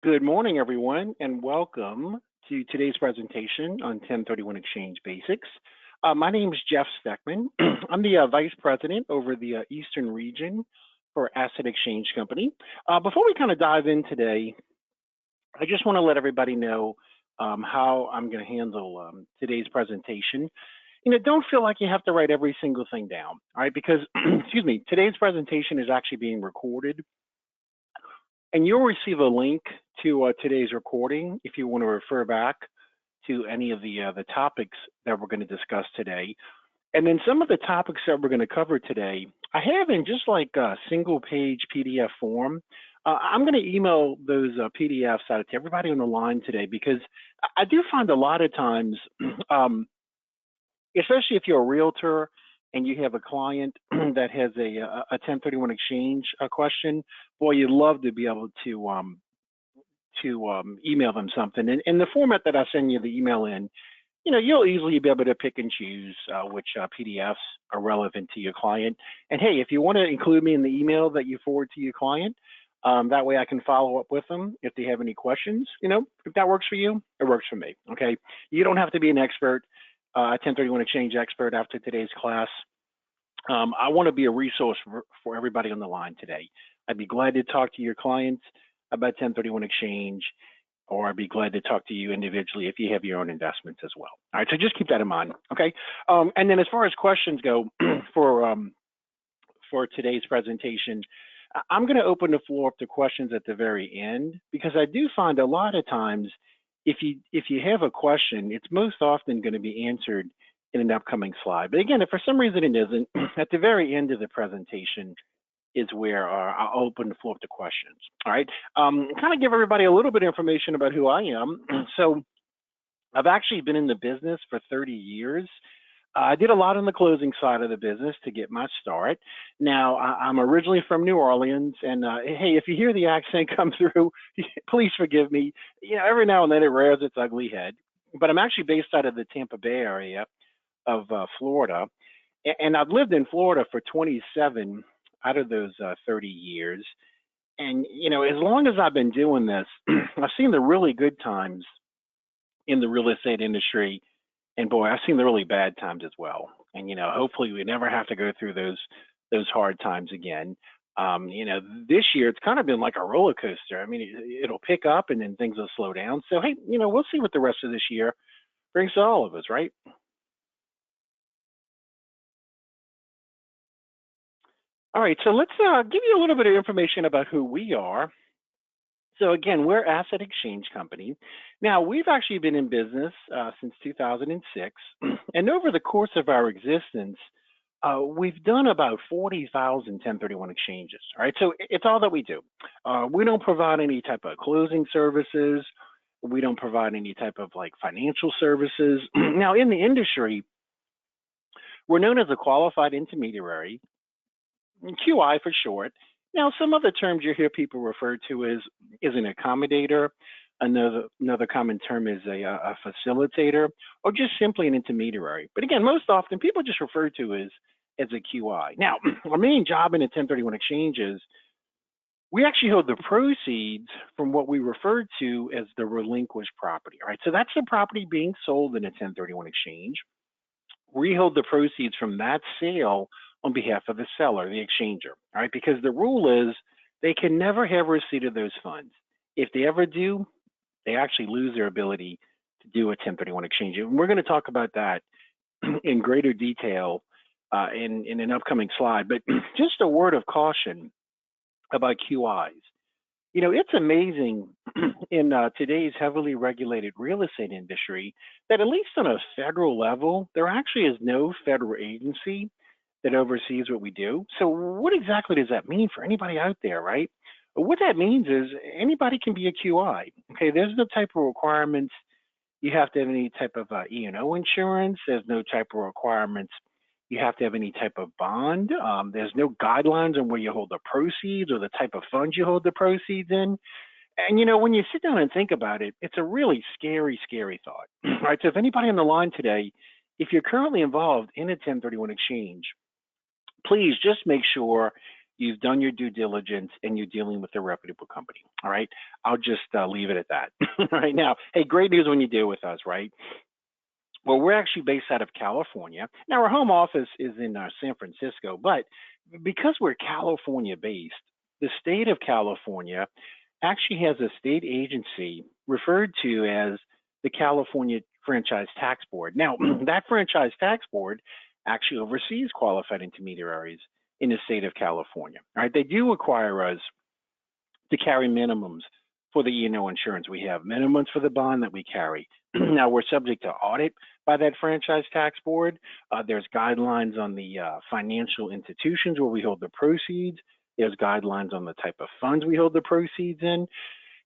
Good morning, everyone, and welcome to today's presentation on 1031 Exchange Basics. My name is Jeff Stechmann. I'm the Vice President over the Eastern region for Asset Exchange Company. Before we kind of dive in today, I just want to let everybody know how I'm going to handle today's presentation. Don't feel like you have to write every single thing down, all right? Because, excuse me, today's presentation is actually being recorded. And you'll receive a link to today's recording if you want to refer back to any of the topics that we're going to discuss today. And then some of the topics that we're going to cover today, I have in just like a single page PDF form. I'm going to email those PDFs out to everybody on the line today because I do find a lot of times, especially if you're a realtor and you have a client that has a 1031 exchange question, boy, you'd love to be able to email them something. And in the format that I send you the email in, you'll easily be able to pick and choose which PDFs are relevant to your client. And hey, if you want to include me in the email that you forward to your client, that way I can follow up with them if they have any questions. If that works for you, it works for me. Okay, you don't have to be an expert, a 1031 exchange expert after today's class. I want to be a resource for everybody on the line today. I'd be glad to talk to your clients about 1031 exchange, or I'd be glad to talk to you individually if you have your own investments as well. All right, so just keep that in mind, okay? And then as far as questions go for today's presentation, I'm going to open the floor up to questions at the very end because I do find a lot of times if you have a question, it's most often going to be answered in an upcoming slide. But again, if for some reason it isn't, at the very end of the presentation is where I'll open the floor up to questions. All right, kind of give everybody a little bit of information about who I am. So I've actually been in the business for 30 years. I did a lot on the closing side of the business to get my start. Now, I'm originally from New Orleans, and hey, if you hear the accent come through, please forgive me. Every now and then it rears its ugly head. But I'm actually based out of the Tampa Bay area of Florida, and I've lived in Florida for 27 out of those 30 years. And, as long as I've been doing this, I've seen the really good times in the real estate industry. And boy, I've seen the really bad times as well. And, hopefully we never have to go through those hard times again. This year it's kind of been like a roller coaster. I mean, it'll pick up and then things will slow down. So, hey, we'll see what the rest of this year brings to all of us, right? All right, so let's give you a little bit of information about who we are. So again, we're Asset Exchange Company. Now, we've actually been in business since 2006, and over the course of our existence, we've done about 40,000 1031 exchanges. All right, so it's all that we do. We don't provide any type of closing services. We don't provide any type of like financial services. Now, in the industry, we're known as a qualified intermediary, QI for short. Now, some other terms you hear people refer to is an accommodator. Another common term is a facilitator, or just simply an intermediary. But again, most often people just refer to as a QI. Now, our main job in a 1031 exchange is we actually hold the proceeds from what we refer to as the relinquished property. All right, so that's the property being sold in a 1031 exchange. We hold the proceeds from that sale on behalf of the seller, the exchanger, all right? Because the rule is they can never have receipt of those funds. If they ever do, they actually lose their ability to do a 1031 exchange. And we're going to talk about that in greater detail in an upcoming slide. But just a word of caution about QIs. It's amazing in today's heavily regulated real estate industry that at least on a federal level, there actually is no federal agency that oversees what we do. So what exactly does that mean for anybody out there, right? What that means is anybody can be a QI. Okay, there's no type of requirements. You have to have any type of E&O insurance. There's no type of requirements. You have to have any type of bond. There's no guidelines on where you hold the proceeds or the type of funds you hold the proceeds in. And when you sit down and think about it, it's a really scary, scary thought. All right, so if anybody on the line today, if you're currently involved in a 1031 exchange, please just make sure you've done your due diligence, and you're dealing with a reputable company. All right. I'll just leave it at that. Right now, hey, great news when you deal with us, right? Well, we're actually based out of California. Now, our home office is in San Francisco, but because we're California based, the state of California actually has a state agency referred to as the California Franchise Tax Board. Now, that Franchise Tax Board actually oversees qualified intermediaries in the state of California. All right, they do require us to carry minimums for the E&O insurance. We have minimums for the bond that we carry. Now, we're subject to audit by that Franchise Tax Board. There's guidelines on the financial institutions where we hold the proceeds. There's guidelines on the type of funds we hold the proceeds in,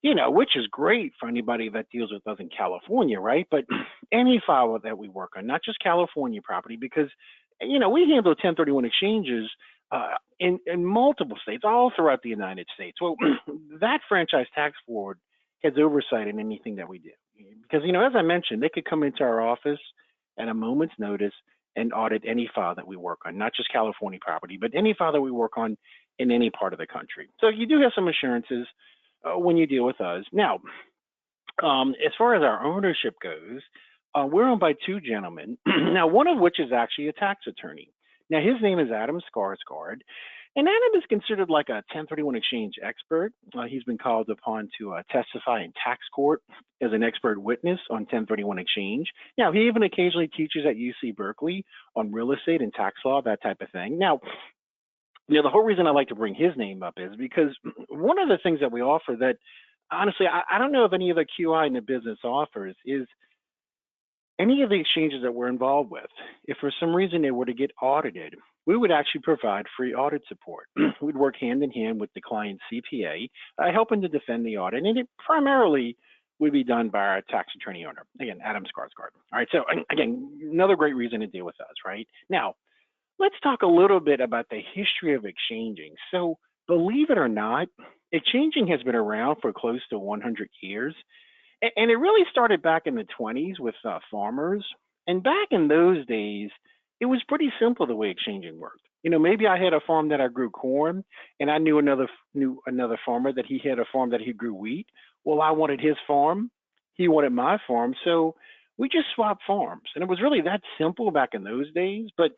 which is great for anybody that deals with us in California, right? But any file that we work on, not just California property, because, we handle 1031 exchanges in multiple states, all throughout the United States. Well, that Franchise Tax Board has oversight in anything that we do. Because, as I mentioned, they could come into our office at a moment's notice and audit any file that we work on, not just California property, but any file that we work on in any part of the country. So you do have some assurances when you deal with us. Now, as far as our ownership goes, we're owned by two gentlemen, now one of which is actually a tax attorney. Now, his name is Adam Skarsgård, and Adam is considered like a 1031 exchange expert. He's been called upon to testify in tax court as an expert witness on 1031 exchange. Now, he even occasionally teaches at UC Berkeley on real estate and tax law, that type of thing. Now, the whole reason I like to bring his name up is because one of the things that we offer that, honestly, I don't know if any other QI in the business offers is any of the exchanges that we're involved with. If for some reason they were to get audited, we would actually provide free audit support. We'd work hand in hand with the client's CPA, helping to defend the audit, and it primarily would be done by our tax attorney owner. Again, Adam Skarsgård. All right, so again, another great reason to deal with us, right? Now, let's talk a little bit about the history of exchanging. So believe it or not, exchanging has been around for close to 100 years. And it really started back in the 20s with farmers. And back in those days, it was pretty simple the way exchanging worked. Maybe I had a farm that I grew corn, and I knew another farmer that he had a farm that he grew wheat. Well, I wanted his farm, he wanted my farm, so we just swapped farms. And it was really that simple back in those days. But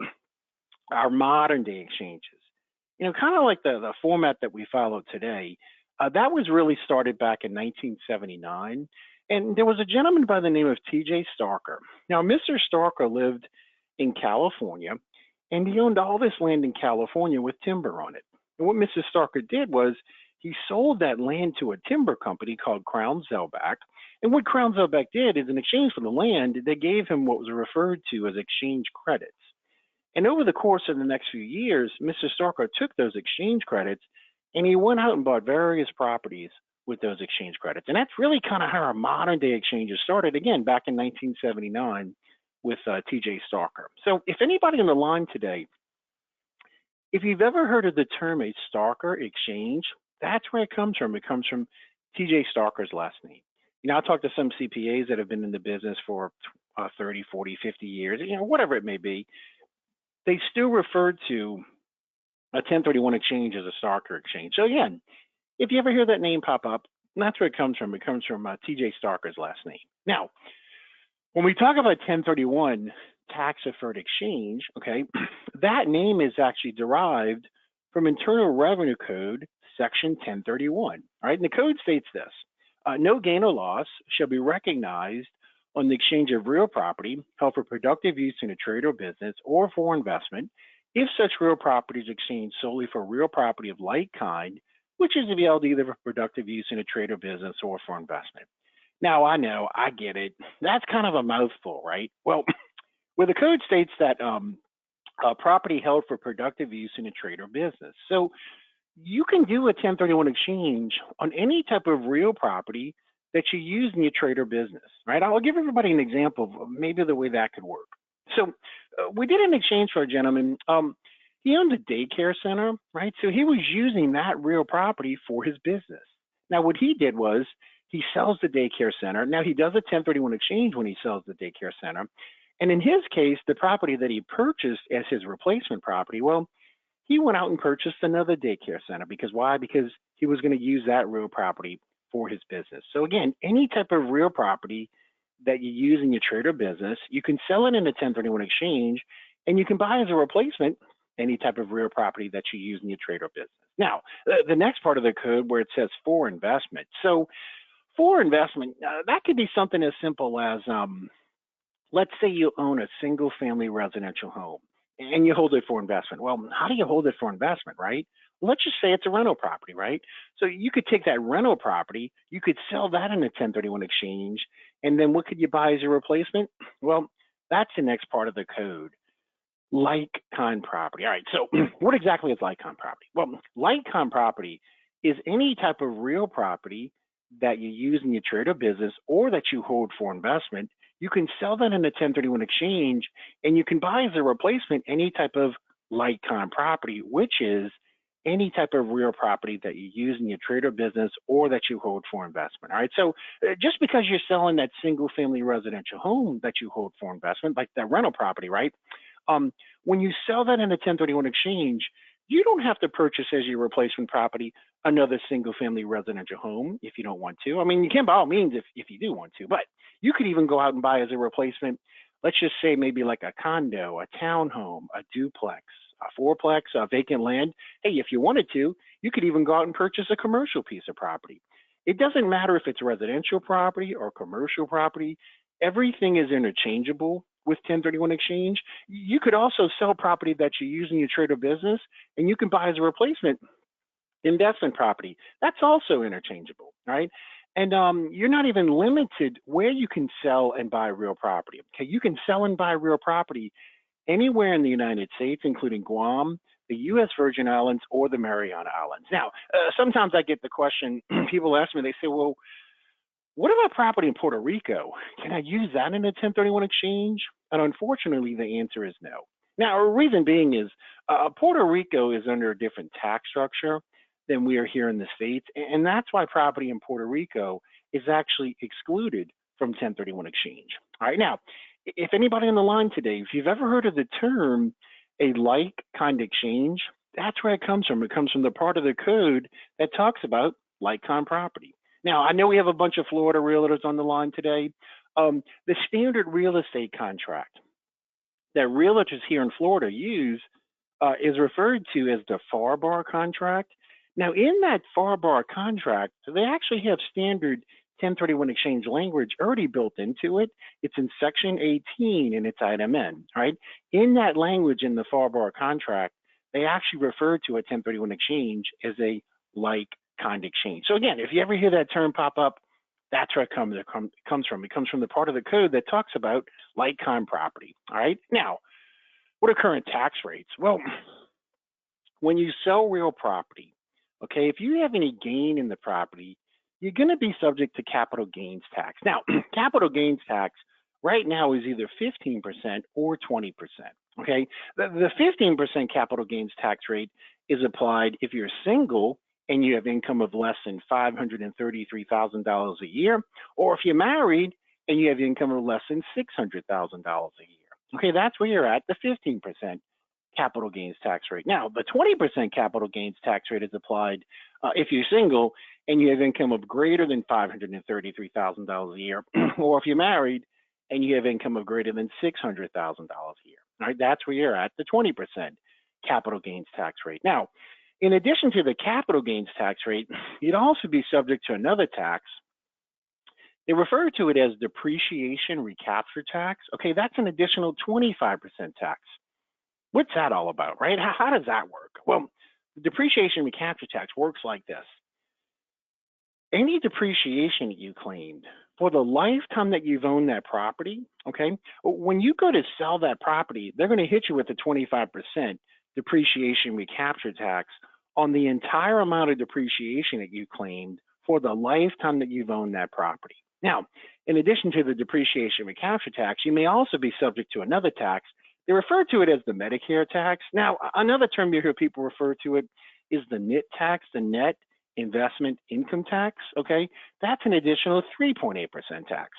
our modern day exchanges, kind of like the format that we follow today, that was really started back in 1979. And there was a gentleman by the name of T.J. Starker. Now, Mr. Starker lived in California, and he owned all this land in California with timber on it. And what Mr. Starker did was he sold that land to a timber company called Crown Zellback. And what Crown Zellback did is, in exchange for the land, they gave him what was referred to as exchange credits. And over the course of the next few years, Mr. Starker took those exchange credits and he went out and bought various properties with those exchange credits. And that's really kind of how our modern day exchanges started, again, back in 1979 with T.J. Starker. So if anybody on the line today, if you've ever heard of the term a Starker exchange, that's where it comes from. It comes from T.J. Starker's last name. I talked to some CPAs that have been in the business for 30, 40, 50 years, whatever it may be. They still refer to a 1031 exchange as a Starker exchange. So again, if you ever hear that name pop up, that's where it comes from. It comes from T.J. Starker's last name. Now, when we talk about 1031 tax-deferred exchange, okay, that name is actually derived from Internal Revenue Code, Section 1031. All right, and the code states this: no gain or loss shall be recognized on the exchange of real property held for productive use in a trade or business or for investment, if such real property is exchanged solely for real property of like kind, which is to be held either for productive use in a trade or business or for investment. Now, I know, I get it. That's kind of a mouthful, right? Well, where the code states that property held for productive use in a trade or business. So you can do a 1031 exchange on any type of real property that you use in your trade or business, right? I'll give everybody an example of maybe the way that could work. So we did an exchange for a gentleman. He owned a daycare center, right? So he was using that real property for his business. Now, what he did was he sells the daycare center. Now, he does a 1031 exchange when he sells the daycare center. And in his case, the property that he purchased as his replacement property, well, he went out and purchased another daycare center. Because why? Because he was going to use that real property for his business. So again, any type of real property that you use in your trade or business, you can sell it in a 1031 exchange, and you can buy as a replacement any type of real property that you use in your trade or business. Now, the next part of the code where it says for investment. So for investment, that could be something as simple as let's say you own a single family residential home and you hold it for investment. Well, how do you hold it for investment, right? Let's just say it's a rental property, right? So you could take that rental property, you could sell that in a 1031 exchange, and then what could you buy as a replacement? Well, that's the next part of the code. Like-kind property. All right, so what exactly is like-kind property? Well, like-kind property is any type of real property that you use in your trade or business or that you hold for investment. You can sell that in a 1031 exchange, and you can buy as a replacement any type of like-kind property, which is any type of real property that you use in your trade or business or that you hold for investment. All right, so just because you're selling that single family residential home that you hold for investment, like that rental property, right? When you sell that in a 1031 exchange, you don't have to purchase as your replacement property another single family residential home if you don't want to. I mean, you can by all means if you do want to, but you could even go out and buy as a replacement, let's just say maybe like a condo, a townhome, a duplex, a fourplex, a vacant land. Hey, if you wanted to, you could even go out and purchase a commercial piece of property. It doesn't matter if it's residential property or commercial property. Everything is interchangeable with 1031 exchange. You could also sell property that you use in your trade or business, and you can buy as a replacement investment property. That's also interchangeable, right? And you're not even limited where you can sell and buy real property. Okay, you can sell and buy real property anywhere in the United States, including Guam, the U.S. Virgin Islands, or the Mariana Islands. Now, sometimes I get the question, people ask me, they say, well, what about property in Puerto Rico? Can I use that in a 1031 exchange? And unfortunately, the answer is no. Now, a reason being is Puerto Rico is under a different tax structure than we are here in the States. And that's why property in Puerto Rico is actually excluded from 1031 exchange. All right, now, if anybody on the line today, if you've ever heard of the term a like-kind exchange, that's where it comes from. It comes from the part of the code that talks about like-kind property. Now, I know we have a bunch of Florida realtors on the line today. The standard real estate contract that realtors here in Florida use is referred to as the FAR contract. Now, in that FAR contract, they actually have standard 1031 exchange language already built into it. It's in section 18 and it's item N, right? In that language in the FAR contract, they actually refer to a 1031 exchange as a like-kind exchange. So again, if you ever hear that term pop up, that's where it comes from. It comes from the part of the code that talks about like-kind property, all right? Now, what are current tax rates? Well, when you sell real property, okay, if you have any gain in the property, you're going to be subject to capital gains tax. Now, capital gains tax right now is either 15% or 20%, okay? The 15% capital gains tax rate is applied if you're single and you have income of less than $533,000 a year, or if you're married and you have income of less than $600,000 a year. Okay, that's where you're at, the 15% capital gains tax rate. Now, the 20% capital gains tax rate is applied if you're single and you have income of greater than $533,000 a year, or if you're married and you have income of greater than $600,000 a year. All right, that's where you're at, the 20% capital gains tax rate. Now, in addition to the capital gains tax rate, you'd also be subject to another tax. They refer to it as depreciation recapture tax. Okay, that's an additional 25% tax. What's that all about, right? How does that work? Well, the depreciation recapture tax works like this. Any depreciation that you claimed for the lifetime that you've owned that property, okay, when you go to sell that property, they're going to hit you with a 25% depreciation recapture tax on the entire amount of depreciation that you claimed for the lifetime that you've owned that property. Now, in addition to the depreciation recapture tax, you may also be subject to another tax. They refer to it as the Medicare tax. Now, another term you hear people refer to it is the NIT tax, the net investment income tax, okay? That's an additional 3.8% tax.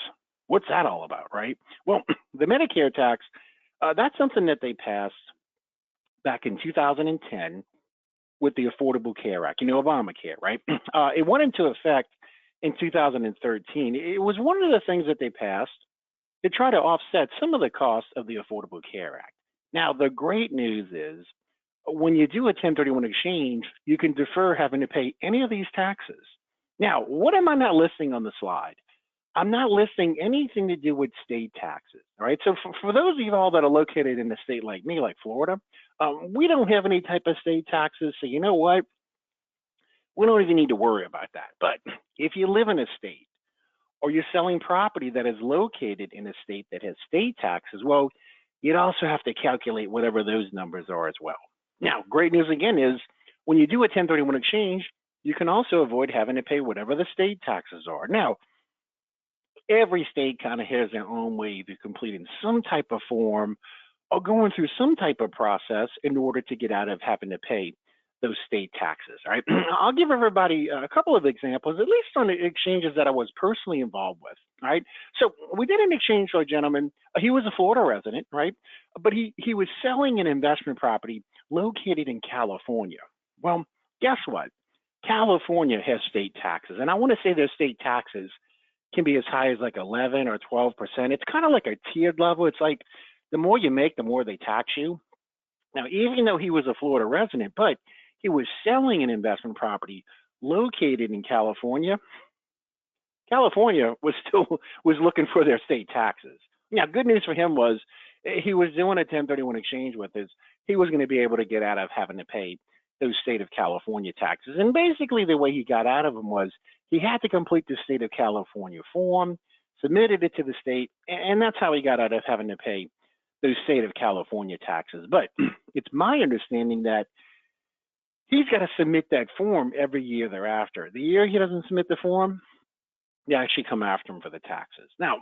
What's that all about, right? Well, the Medicare tax, that's something that they passed back in 2010 with the Affordable Care Act, Obamacare, right? It went into effect in 2013. It was one of the things that they passed to try to offset some of the costs of the Affordable Care Act. Now, the great news is when you do a 1031 exchange, you can defer having to pay any of these taxes. Now, what am I not listing on the slide? I'm not listing anything to do with state taxes. All right. So for those of you all that are located in a state like me, like Florida, we don't have any type of state taxes. So you know what? We don't even need to worry about that. But if you live in a state or you're selling property that is located in a state that has state taxes, well, you'd also have to calculate whatever those numbers are as well. Now, great news again is when you do a 1031 exchange, you can also avoid having to pay whatever the state taxes are. Now, every state kind of has their own way of completing some type of form or going through some type of process in order to get out of having to pay those state taxes. All right. I'll give everybody a couple of examples, at least on the exchanges that I was personally involved with. All right. So we did an exchange for a gentleman. He was a Florida resident, right? But he was selling an investment property located in California. Well, guess what? California has state taxes. And I want to say their state taxes can be as high as like 11 or 12%. It's kind of like a tiered level. It's like the more you make, the more they tax you. Now, even though he was a Florida resident, but he was selling an investment property located in California, California was looking for their state taxes. Now, good news for him was he was doing a 1031 exchange with us. He was going to be able to get out of having to pay those state of California taxes. And basically the way he got out of them was he had to complete the state of California form, submitted it to the state, and that's how he got out of having to pay those state of California taxes. But it's my understanding that he's got to submit that form every year thereafter. The year he doesn't submit the form, they actually come after him for the taxes. Now,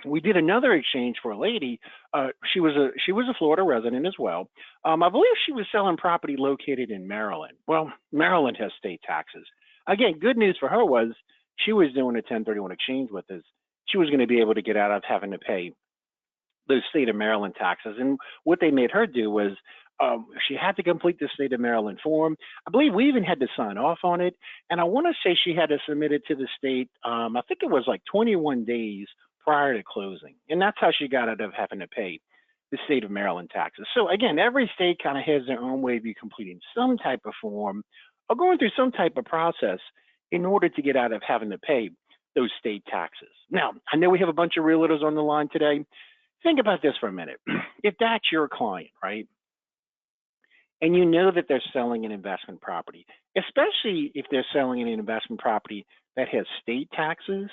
we did another exchange for a lady. She was a Florida resident as well. I believe she was selling property located in Maryland. Well, Maryland has state taxes. Again, good news for her was she was doing a 1031 exchange with us. She was going to be able to get out of having to pay those state of Maryland taxes. And what they made her do was she had to complete the state of Maryland form. I believe we even had to sign off on it. And I want to say she had to submit it to the state. I think it was like 21 days prior to closing. And that's how she got out of having to pay the state of Maryland taxes. So again, every state kind of has their own way of you completing some type of form or going through some type of process in order to get out of having to pay those state taxes. Now, I know we have a bunch of realtors on the line today. Think about this for a minute. If that's your client, right? And you know that they're selling an investment property, especially if they're selling an investment property that has state taxes,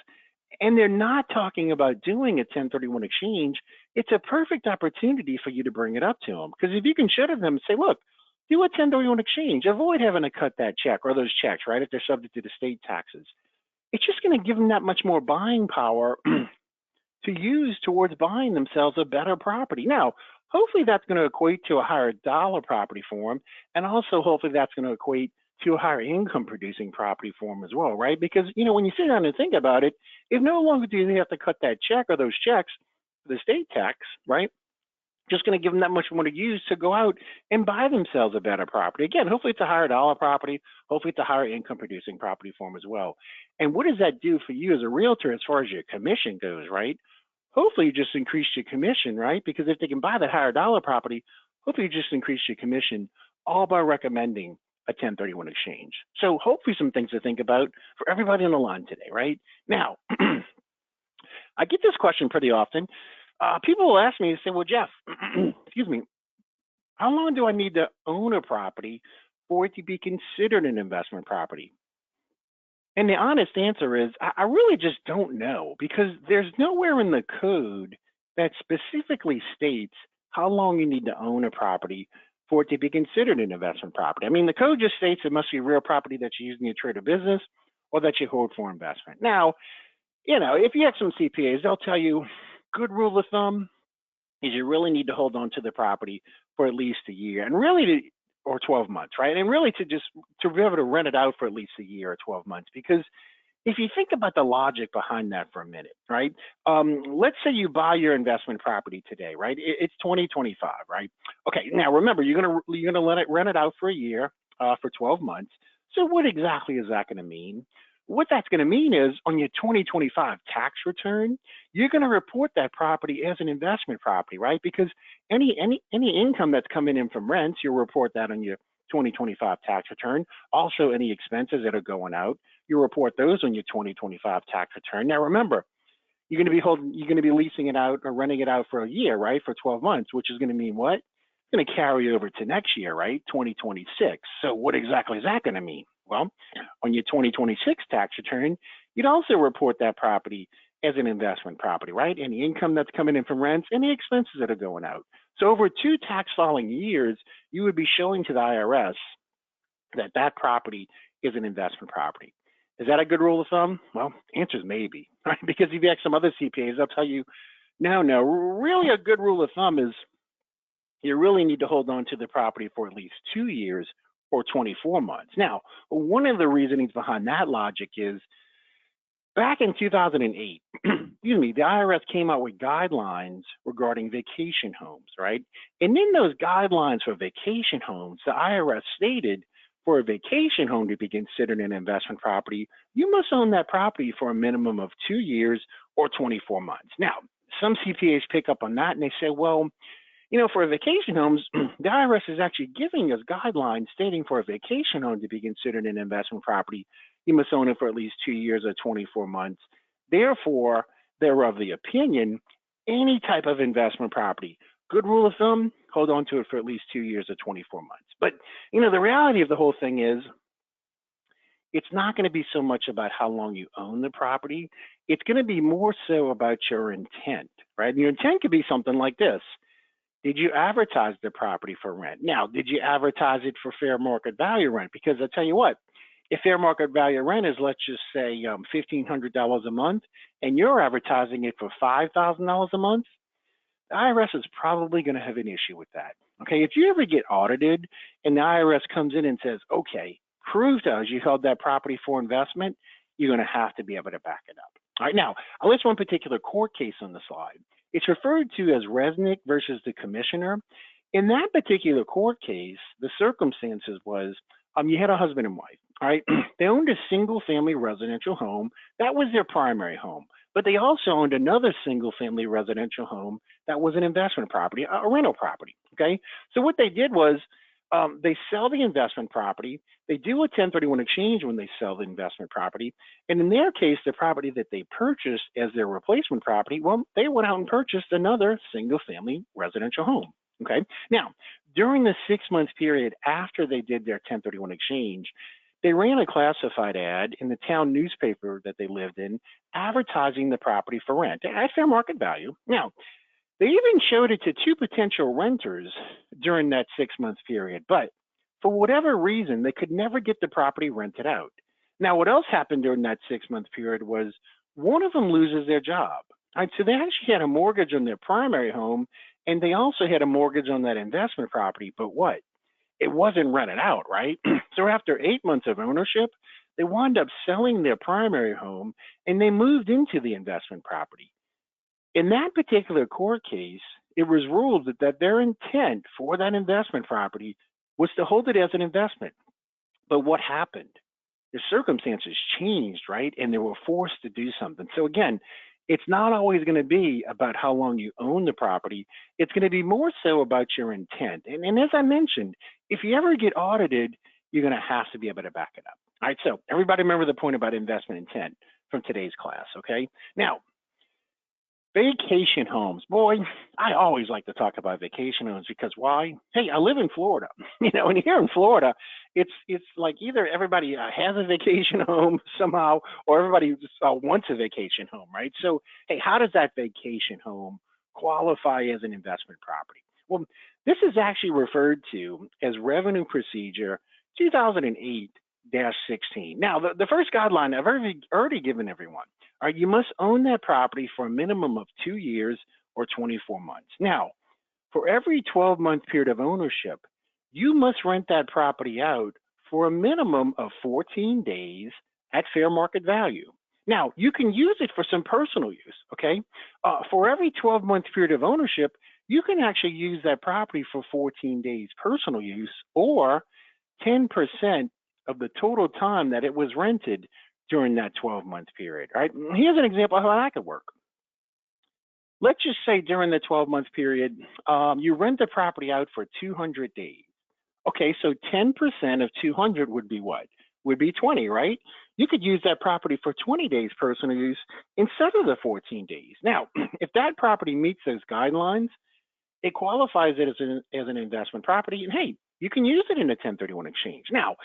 and they're not talking about doing a 1031 exchange, it's a perfect opportunity for you to bring it up to them. Because if you can show to them and say, look, do a 1031 exchange, avoid having to cut that check or those checks, right, if they're subject to the state taxes. It's just going to give them that much more buying power to use towards buying themselves a better property. Now, hopefully that's going to equate to a higher dollar property for them, and also hopefully that's going to equate to a higher income producing property for them as well, right? Because, when you sit down and think about it, if no longer do they have to cut that check or those checks for the state tax, right? Just going to give them that much more to use to go out and buy themselves a better property. Again, hopefully it's a higher dollar property. Hopefully it's a higher income producing property for them as well. And what does that do for you as a realtor as far as your commission goes, right? Hopefully you just increase your commission, right? Because if they can buy that higher dollar property, hopefully you just increase your commission all by recommending a 1031 exchange. So hopefully some things to think about for everybody on the line today, right? Now, I get this question pretty often. People will ask me and say, well, Jeff, excuse me, how long do I need to own a property for it to be considered an investment property? And the honest answer is, I really just don't know, because there's nowhere in the code that specifically states how long you need to own a property for it to be considered an investment property. I mean, the code just states it must be real property that you use in your trade or business or that you hold for investment. Now, if you have some CPAs, they'll tell you, good rule of thumb is you really need to hold on to the property for at least a year, and really or 12 months, right? And really to be able to rent it out for at least a year or 12 months, because if you think about the logic behind that for a minute, right? Let's say you buy your investment property today, right? It's 2025, right? Okay, now remember, you're gonna let it rent it out for a year, for 12 months. So what exactly is that going to mean? What that's going to mean is on your 2025 tax return, you're going to report that property as an investment property, right? Because any income that's coming in from rents, you'll report that on your 2025 tax return. Also, any expenses that are going out, you report those on your 2025 tax return. Now, remember, you're going to be leasing it out or renting it out for a year, right? For 12 months, which is going to mean what? It's going to carry over to next year, right? 2026. So what exactly is that going to mean? Well, on your 2026 tax return, you'd also report that property as an investment property, right? Any income that's coming in from rents, any expenses that are going out. So over 2 tax filing years, you would be showing to the IRS that that property is an investment property. Is that a good rule of thumb? Well, answer is maybe, right? Because if you ask some other CPAs, they'll tell you, no. Really a good rule of thumb is you really need to hold on to the property for at least 2 years or 24 months. Now, one of the reasonings behind that logic is back in 2008, excuse me, the IRS came out with guidelines regarding vacation homes, right? And in those guidelines for vacation homes, the IRS stated for a vacation home to be considered an investment property, you must own that property for a minimum of 2 years or 24 months. Now, some CPAs pick up on that and they say, well, for vacation homes, the IRS is actually giving us guidelines stating for a vacation home to be considered an investment property, you must own it for at least 2 years or 24 months. Therefore, they're of the opinion, any type of investment property, good rule of thumb, hold on to it for at least 2 years or 24 months. But, the reality of the whole thing is, it's not going to be so much about how long you own the property. It's going to be more so about your intent, right? And your intent could be something like this. Did you advertise the property for rent? Now, did you advertise it for fair market value rent? Because I'll tell you what, if fair market value rent is, let's just say, $1,500 a month, and you're advertising it for $5,000 a month, the IRS is probably going to have an issue with that. Okay, if you ever get audited and the IRS comes in and says, okay, prove to us you held that property for investment, you're going to have to be able to back it up. All right, now, I'll list one particular court case on the slide. It's referred to as Resnick versus the commissioner. In that particular court case, the circumstances was you had a husband and wife, all right? They owned a single family residential home. That was their primary home. But they also owned another single family residential home that was an investment property, a rental property, okay? So what they did was they sell the investment property. They do a 1031 exchange when they sell the investment property. And in their case, the property that they purchased as their replacement property, well, they went out and purchased another single family residential home. Okay. Now, during the 6-month period after they did their 1031 exchange, they ran a classified ad in the town newspaper that they lived in, advertising the property for rent at fair market value. Now, they even showed it to 2 potential renters during that 6-month period, but for whatever reason, they could never get the property rented out. Now, what else happened during that 6-month period was one of them loses their job. All right, so they actually had a mortgage on their primary home, and they also had a mortgage on that investment property, but what? It wasn't rented out, right? So after 8 months of ownership, they wound up selling their primary home, and they moved into the investment property. In that particular court case, it was ruled that their intent for that investment property was to hold it as an investment. But what happened? The circumstances changed, right? And they were forced to do something. So again, it's not always going to be about how long you own the property. It's going to be more so about your intent. And as I mentioned, if you ever get audited, you're going to have to be able to back it up. All right, so everybody remember the point about investment intent from today's class, okay? Now, vacation homes. Boy, I always like to talk about vacation homes because why? Hey, I live in Florida, and here in Florida, it's like either everybody has a vacation home somehow or everybody just wants a vacation home, right? So, hey, how does that vacation home qualify as an investment property? Well, this is actually referred to as Revenue Procedure 2008-16. Now, the first guideline I've already given everyone. All right, you must own that property for a minimum of 2 years or 24 months. Now, for every 12-month period of ownership, you must rent that property out for a minimum of 14 days at fair market value. Now, you can use it for some personal use, okay? For every 12-month period of ownership, you can actually use that property for 14 days personal use or 10% of the total time that it was rented during that 12-month period, all right? Here's an example of how that could work. Let's just say during the 12-month period, you rent the property out for 200 days. Okay, so 10% of 200 would be what? Would be 20, right? You could use that property for 20 days personal use instead of the 14 days. Now, if that property meets those guidelines, it qualifies it as an investment property, and hey, you can use it in a 1031 exchange. Now,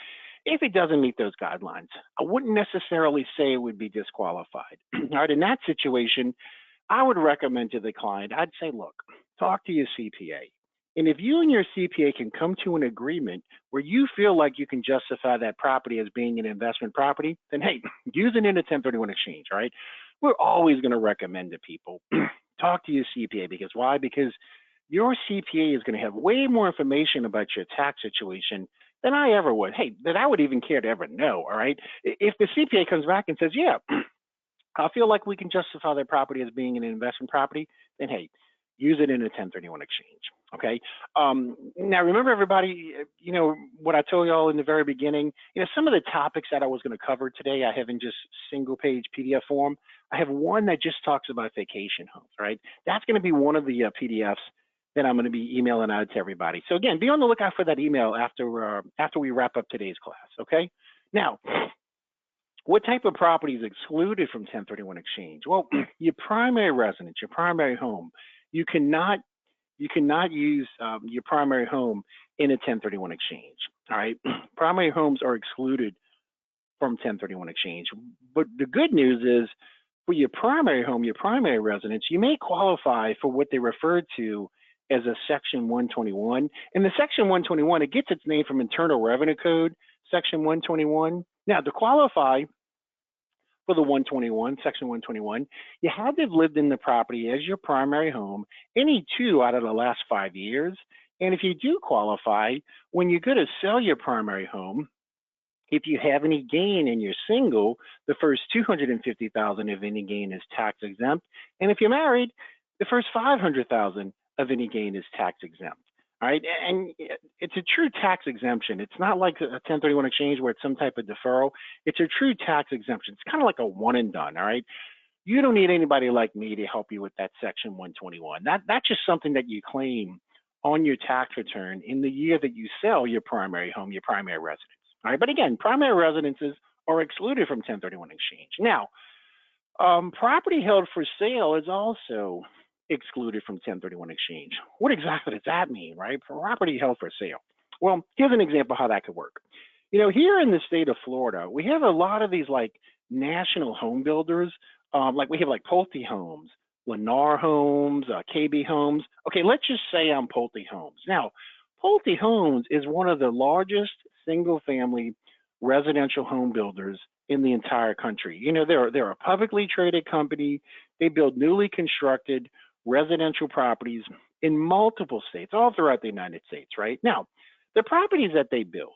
if it doesn't meet those guidelines, I wouldn't necessarily say it would be disqualified. All right, in that situation, I would recommend to the client, I'd say, look, talk to your CPA. And if you and your CPA can come to an agreement where you feel like you can justify that property as being an investment property, then hey, use it in a 1031 exchange, all right? We're always going to recommend to people, talk to your CPA. Because why? Because your CPA is going to have way more information about your tax situation than I ever would. Hey, that I would even care to ever know, all right? If the CPA comes back and says, yeah, I feel like we can justify that property as being an investment property, then hey, use it in a 1031 exchange, okay? Now, remember everybody, you know, what I told y'all in the very beginning, you know, some of the topics that I was gonna cover today, I have in just single page PDF form. I have one that just talks about vacation homes, right? That's gonna be one of the PDFs that I'm gonna be emailing out to everybody. So again, be on the lookout for that email after we wrap up today's class, okay? Now, what type of property is excluded from 1031 exchange? Well, your primary residence, your primary home. You cannot use your primary home in a 1031 exchange. All right, primary homes are excluded from 1031 exchange. But the good news is, for your primary home, your primary residence, you may qualify for what they refer to as a Section 121. And the Section 121, it gets its name from Internal Revenue Code, Section 121. Now, to qualify for the 121, Section 121, you had to have lived in the property as your primary home any 2 out of the last 5 years. And if you do qualify, when you go to sell your primary home, if you have any gain and you're single, the first $250,000 of any gain is tax exempt. And if you're married, the first $500,000 of any gain is tax exempt. All right, and it's a true tax exemption. It's not like a 1031 exchange where it's some type of deferral. It's a true tax exemption. It's kind of like a one and done, all right? You don't need anybody like me to help you with that Section 121. That's just something that you claim on your tax return in the year that you sell your primary home, your primary residence. All right, but again, primary residences are excluded from 1031 exchange. Now, property held for sale is also excluded from 1031 exchange. What exactly does that mean, right? Property held for sale. Well, here's an example how that could work. You know, here in the state of Florida, we have a lot of these like national home builders. Like we have like Pulte Homes, Lennar Homes, KB Homes. Okay, let's just say I'm Pulte Homes. Now, Pulte Homes is one of the largest single-family residential home builders in the entire country. You know, they're a publicly traded company. They build newly constructed residential properties in multiple states, all throughout the United States, right? Now, the properties that they build,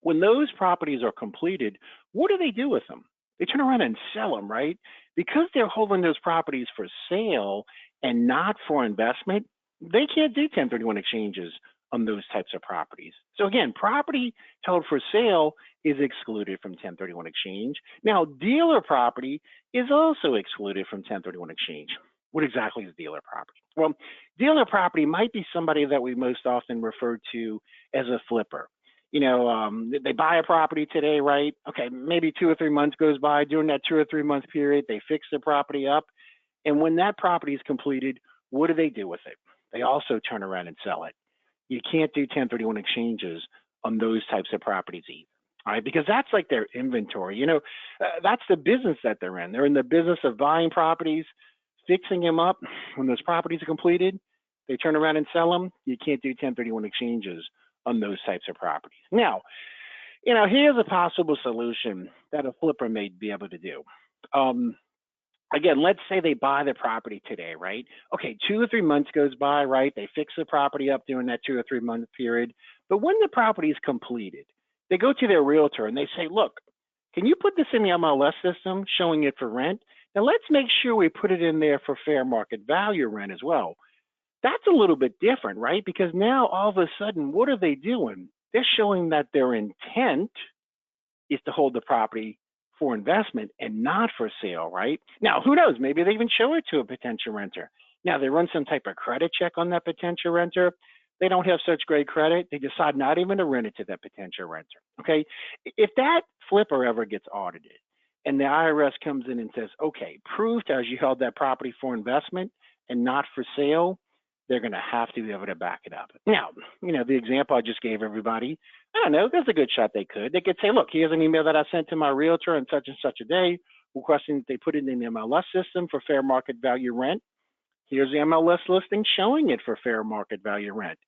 when those properties are completed, what do they do with them? They turn around and sell them, right? Because they're holding those properties for sale and not for investment, they can't do 1031 exchanges on those types of properties. So again, property held for sale is excluded from 1031 exchange. Now, dealer property is also excluded from 1031 exchange. What exactly is dealer property? Well, dealer property might be somebody that we most often refer to as a flipper. You know, they buy a property today, right? Okay, maybe 2 or 3 months goes by. During that 2 or 3 month period, they fix the property up. And when that property is completed, what do they do with it? They also turn around and sell it. You can't do 1031 exchanges on those types of properties either, all right? Because that's like their inventory. You know, that's the business that they're in. They're in the business of buying properties, fixing them up. When those properties are completed, they turn around and sell them. You can't do 1031 exchanges on those types of properties. Now, you know, here's a possible solution that a flipper may be able to do. Again, let's say they buy the property today, right? Okay, 2 or 3 months goes by, right? They fix the property up during that 2 or 3 month period. But when the property is completed, they go to their realtor and they say, look, Can you put this in the MLS system showing it for rent? Now let's make sure we put it in there for fair market value rent as well. That's a little bit different, right? Because now all of a sudden, what are they doing? They're showing that their intent is to hold the property for investment and not for sale, right? Now, who knows? Maybe they even show it to a potential renter. Now, they run some type of credit check on that potential renter. They don't have such great credit. They decide not even to rent it to that potential renter, okay? If that flipper ever gets audited and the IRS comes in and says, okay, prove to us you held that property for investment and not for sale, they're going to have to be able to back it up. Now, the example I just gave everybody, I don't know, there's a good shot they could. They could say, look, here's an email that I sent to my realtor on such and such a day requesting that they put it in the MLS system for fair market value rent. Here's the MLS listing showing it for fair market value rent.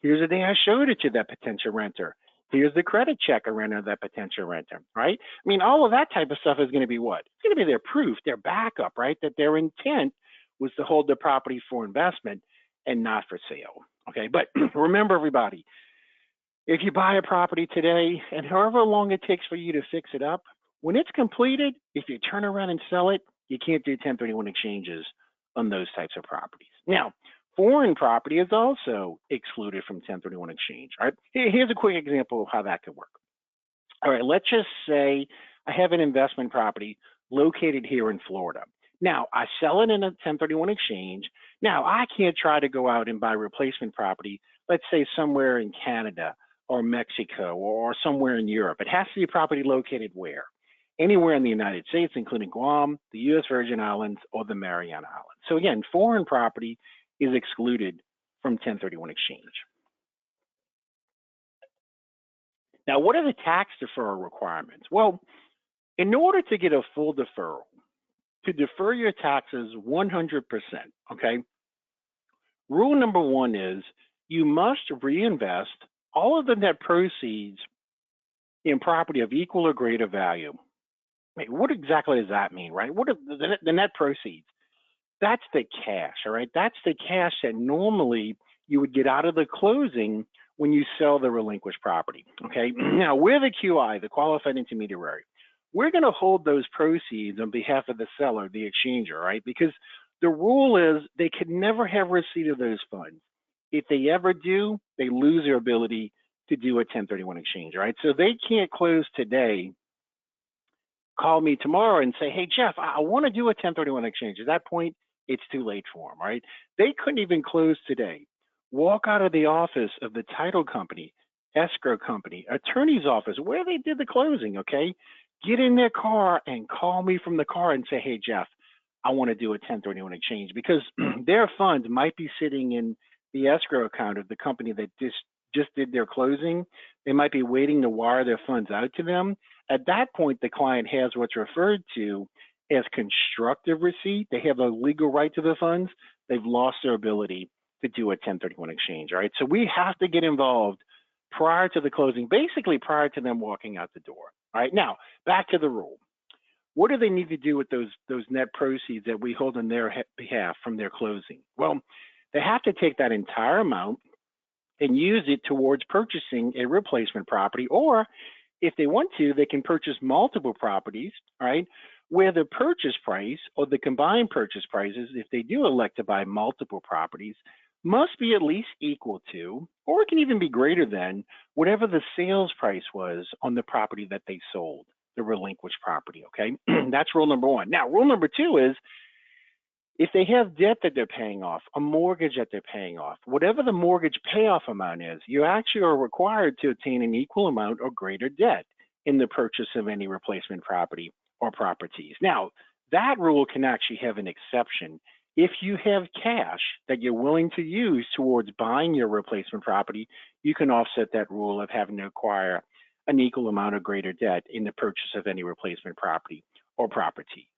Here's the day I showed it to that potential renter. Here's the credit check I ran on that potential renter, right? I mean, all of that type of stuff is going to be what? It's going to be their proof, their backup, right? That their intent was to hold the property for investment and not for sale, okay? But remember, everybody, if you buy a property today and however long it takes for you to fix it up, when it's completed, if you turn around and sell it, you can't do 1031 exchanges on those types of properties. Now, foreign property is also excluded from 1031 exchange, right? Here's a quick example of how that could work. All right, let's just say I have an investment property located here in Florida. Now, I sell it in a 1031 exchange. Now, I can't try to go out and buy replacement property, let's say somewhere in Canada or Mexico or somewhere in Europe. It has to be property located where? Anywhere in the United States, including Guam, the U.S. Virgin Islands, or the Mariana Islands. So again, foreign property is excluded from 1031 exchange. Now, what are the tax deferral requirements? Well, in order to get a full deferral, to defer your taxes 100%, okay? Rule number one is you must reinvest all of the net proceeds in property of equal or greater value. Wait, what exactly does that mean, right? What are the net proceeds? That's the cash, all right? That's the cash that normally you would get out of the closing when you sell the relinquished property, okay? Now, we're the QI, the qualified intermediary. We're going to hold those proceeds on behalf of the seller, the exchanger, right? Because the rule is they can never have receipt of those funds. If they ever do, they lose their ability to do a 1031 exchange, right? So they can't close today, call me tomorrow and say, hey, Jeff, I want to do a 1031 exchange. At that point, it's too late for them, right? They couldn't even close today. Walk out of the office of the title company, escrow company, attorney's office, where they did the closing, okay? Get in their car and call me from the car and say, hey, Jeff, I want to do a 1031 exchange, because their funds might be sitting in the escrow account of the company that just did their closing. They might be waiting to wire their funds out to them. At that point, the client has what's referred to as constructive receipt. They have a legal right to the funds. They've lost their ability to do a 1031 exchange, all right? So we have to get involved prior to the closing, basically prior to them walking out the door, all right? Now, back to the rule. What do they need to do with those net proceeds that we hold on their behalf from their closing? Well, they have to take that entire amount and use it towards purchasing a replacement property, or if they want to, they can purchase multiple properties, right, where the purchase price or the combined purchase prices, if they do elect to buy multiple properties, must be at least equal to, or it can even be greater than, whatever the sales price was on the property that they sold, the relinquished property, okay? That's rule number one. Now, rule number two is, if they have debt that they're paying off, a mortgage that they're paying off, whatever the mortgage payoff amount is, you actually are required to obtain an equal amount or greater debt in the purchase of any replacement property or properties. Now, that rule can actually have an exception. If you have cash that you're willing to use towards buying your replacement property, you can offset that rule of having to acquire an equal amount or greater debt in the purchase of any replacement property or property.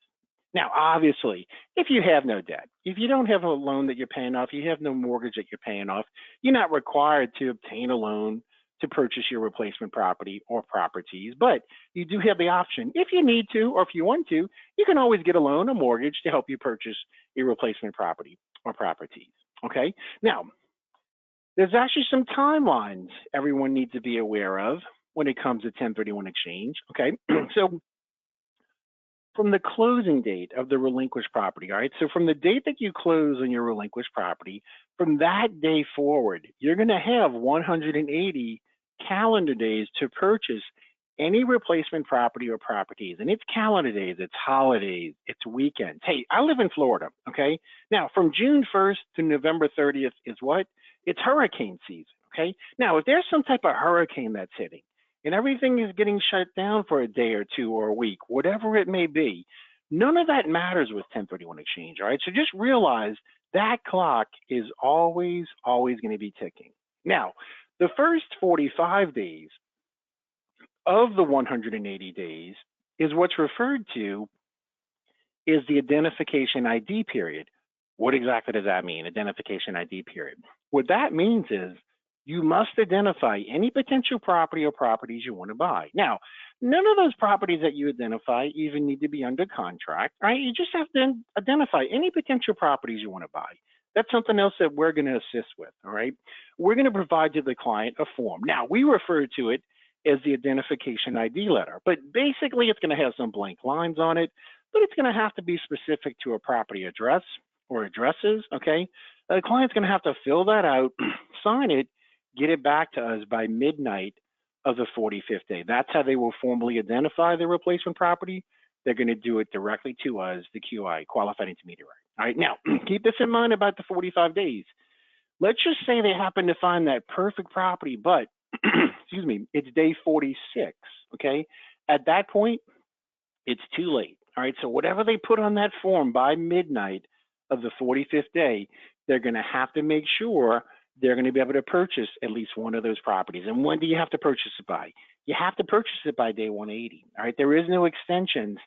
Now, obviously, if you have no debt, if you don't have a loan that you're paying off, you have no mortgage that you're paying off, you're not required to obtain a loan to purchase your replacement property or properties, but you do have the option. If you need to, or if you want to, you can always get a loan or mortgage to help you purchase your replacement property or properties, okay? Now, there's actually some timelines everyone needs to be aware of when it comes to 1031 exchange, okay? So from the closing date of the relinquished property. All right. So from the date that you close on your relinquished property, from that day forward, you're going to have 180 calendar days to purchase any replacement property or properties. And it's calendar days, it's holidays, it's weekends. Hey, I live in Florida. Okay. Now, from June 1st to November 30th is what? It's hurricane season. Okay. Now, if there's some type of hurricane that's hitting, and everything is getting shut down for a day or two or a week, whatever it may be, none of that matters with 1031 exchange, all right? So just realize that clock is always going to be ticking. Now, the first 45 days of the 180 days is what's referred to is the identification ID period. What exactly does that mean, identification ID period? What that means is you must identify any potential property or properties you want to buy. Now, none of those properties that you identify even need to be under contract, right? You just have to identify any potential properties you want to buy. That's something else that we're going to assist with, all right? We're going to provide to the client a form. Now, we refer to it as the identification ID letter, but basically it's going to have some blank lines on it, but it's going to have to be specific to a property address or addresses, okay? The client's going to have to fill that out, sign it, get it back to us by midnight of the 45th day. That's how they will formally identify the replacement property. They're going to do it directly to us, the QI, qualified intermediary. All right, now keep this in mind about the 45 days. Let's just say they happen to find that perfect property, but excuse me, it's day 46, okay? At that point, it's too late. All right, so whatever they put on that form by midnight of the 45th day, they're going to have to make sure they're going to be able to purchase at least one of those properties. And when do you have to purchase it by? You have to purchase it by day 180. All right, there is no extensions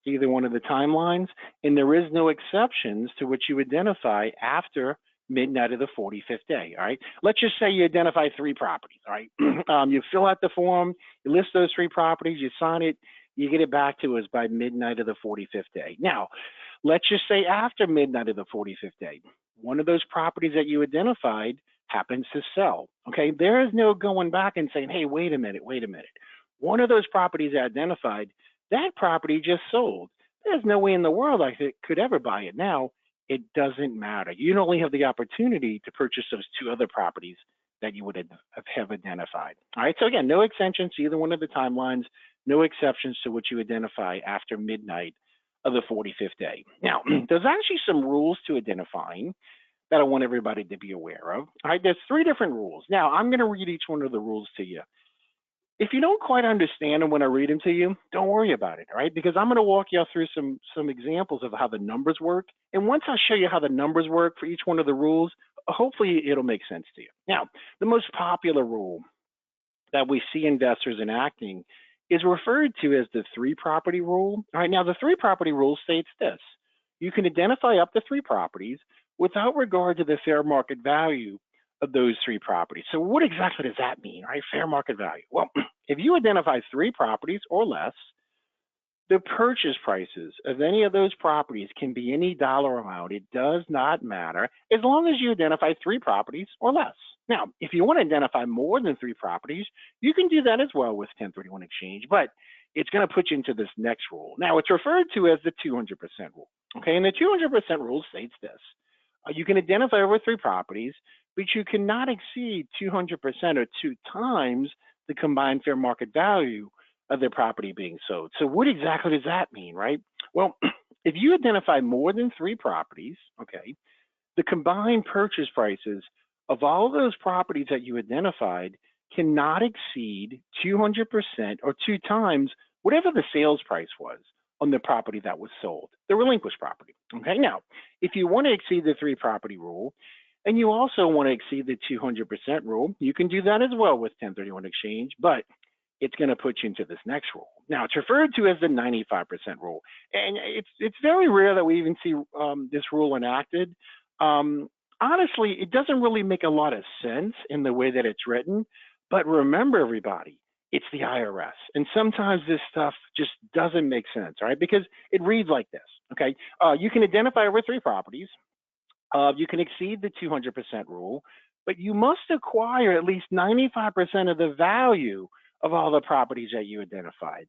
to either one of the timelines, and there is no exceptions to what you identify after midnight of the 45th day. All right, let's just say you identify 3 properties. All right, you fill out the form, you list those 3 properties, you sign it, you get it back to us by midnight of the 45th day. Now, let's just say after midnight of the 45th day, one of those properties that you identified happens to sell. Okay, there is no going back and saying, hey, wait a minute. One of those properties identified, that property just sold. There's no way in the world I could ever buy it now. It doesn't matter. You only have the opportunity to purchase those 2 other properties that you would have identified. All right, so again, no extensions to either one of the timelines, no exceptions to what you identify after midnight of the 45th day. Now, there's actually some rules to identifying that I want everybody to be aware of. All right, there's 3 different rules. Now, I'm going to read each one of the rules to you. If you don't quite understand them when I read them to you, don't worry about it, all right? Because I'm going to walk you through some examples of how the numbers work. And once I show you how the numbers work for each one of the rules, hopefully it'll make sense to you. Now, the most popular rule that we see investors enacting is referred to as the 3-property rule. All right, now the 3-property rule states this: you can identify up to 3 properties without regard to the fair market value of those 3 properties. So what exactly does that mean, right? Fair market value. Well, if you identify 3 properties or less, the purchase prices of any of those properties can be any dollar amount. It does not matter as long as you identify 3 properties or less. Now, if you want to identify more than 3 properties, you can do that as well with 1031 exchange, but it's going to put you into this next rule. Now, it's referred to as the 200% rule. Okay, and the 200% rule states this: you can identify over 3 properties, but you cannot exceed 200% or 2 times the combined fair market value of the property being sold. So what exactly does that mean, right? Well, if you identify more than 3 properties, okay, the combined purchase prices of all of those properties that you identified cannot exceed 200% or 2 times whatever the sales price was on the property that was sold, the relinquished property. Okay, now, if you want to exceed the 3-property rule, and you also want to exceed the 200% rule, you can do that as well with 1031 exchange, but it's going to put you into this next rule. Now, it's referred to as the 95% rule, and it's very rare that we even see this rule enacted. Honestly, it doesn't really make a lot of sense in the way that it's written, but remember, everybody, it's the IRS, and sometimes this stuff just doesn't make sense, all right? Because it reads like this, okay? You can identify over 3 properties. You can exceed the 200% rule, but you must acquire at least 95% of the value of all the properties that you identified.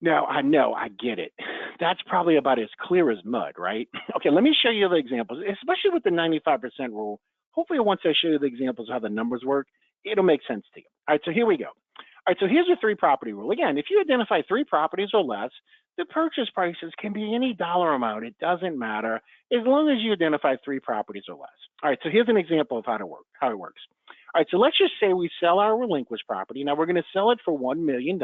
Now, I know, I get it. that's probably about as clear as mud, right? Okay, let me show you the examples, especially with the 95% rule. Hopefully, once I show you the examples of how the numbers work, it'll make sense to you. All right, so here we go. All right, so here's the three property rule. Again, if you identify three properties or less, the purchase prices can be any dollar amount. It doesn't matter as long as you identify three properties or less. All right, so here's an example of how it works. All right, so let's just say we sell our relinquished property. Now we're going to sell it for $1 million.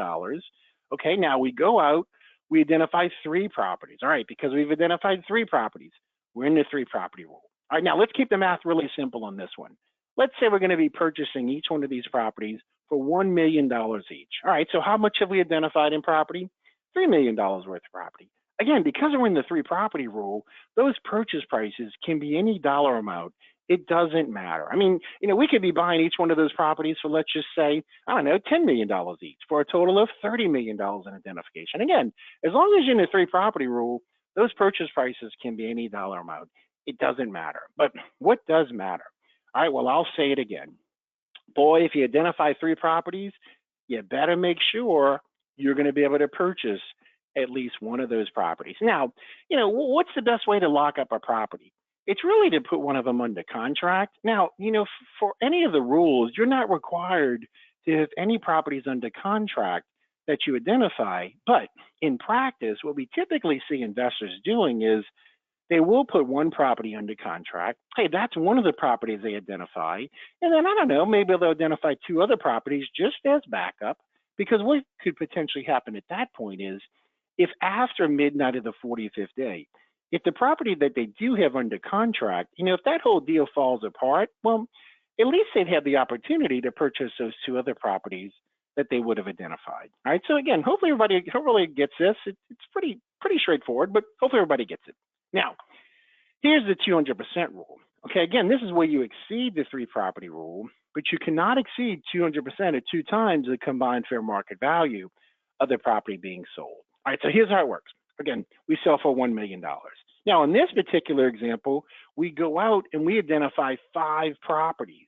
Okay, now we go out, we identify three properties. All right, because we've identified three properties, we're in the three property rule. All right, now let's keep the math really simple on this one. Let's say we're going to be purchasing each one of these properties for $1 million each. All right, so how much have we identified in property? $3 million worth of property. Again, because we're in the three property rule, those purchase prices can be any dollar amount. It doesn't matter. I mean, we could be buying each one of those properties for, let's just say, I don't know, $10 million each for a total of $30 million in identification. Again, as long as you're in the three property rule, those purchase prices can be any dollar amount. It doesn't matter. But what does matter? All right, well, I'll say it again. Boy, if you identify three properties, you better make sure you're going to be able to purchase at least one of those properties. Now, what's the best way to lock up a property? It's really to put one of them under contract. Now, for any of the rules, you're not required to have any properties under contract that you identify. But in practice, what we typically see investors doing is they will put one property under contract. Hey, that's one of the properties they identify. And then, I don't know, maybe they'll identify two other properties just as backup, because what could potentially happen at that point is if after midnight of the 45th day, if the property that they do have under contract, if that whole deal falls apart, well, at least they'd have the opportunity to purchase those two other properties that they would have identified. All right. So again, hopefully everybody gets this. It's pretty straightforward, but hopefully everybody gets it. Now, here's the 200% rule. Okay, again, this is where you exceed the three property rule, but you cannot exceed 200% at 2 times the combined fair market value of the property being sold. All right, so here's how it works. Again, we sell for $1 million. Now, in this particular example, we go out and we identify 5 properties.